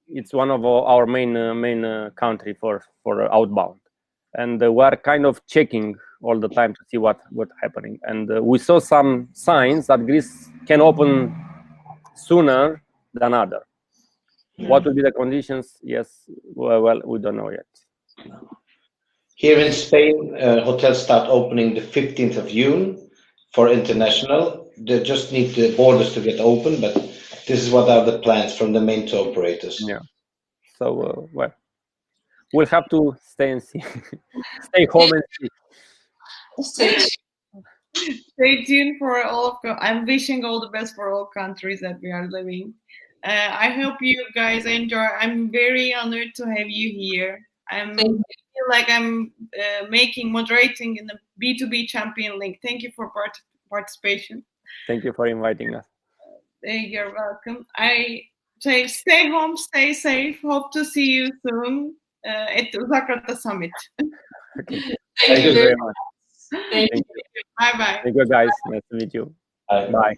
it's one of our main country for outbound, and we are kind of checking all the time to see what's happening. And we saw some signs that Greece can open sooner than other. What will be the conditions? Yes, well, we don't know yet. Here in Spain, hotels start opening the 15th of June for international. They just need the borders to get open, but this is what are the plans from the main tour operators. Yeah. So, well, we'll have to stay and see. Stay home and see. Stay tuned for all of. I'm wishing all the best for all countries that we are living. I hope you guys enjoy. I'm very honored to have you here. I feel like I'm moderating in the B2B Champion Link. Thank you for participation. Thank you for inviting us. You're welcome. I say stay home, stay safe. Hope to see you soon at the Uzak Summit. Okay. Thank you very much. Thank you. Bye-bye. Thank you, guys. Nice to meet you. Bye. Bye.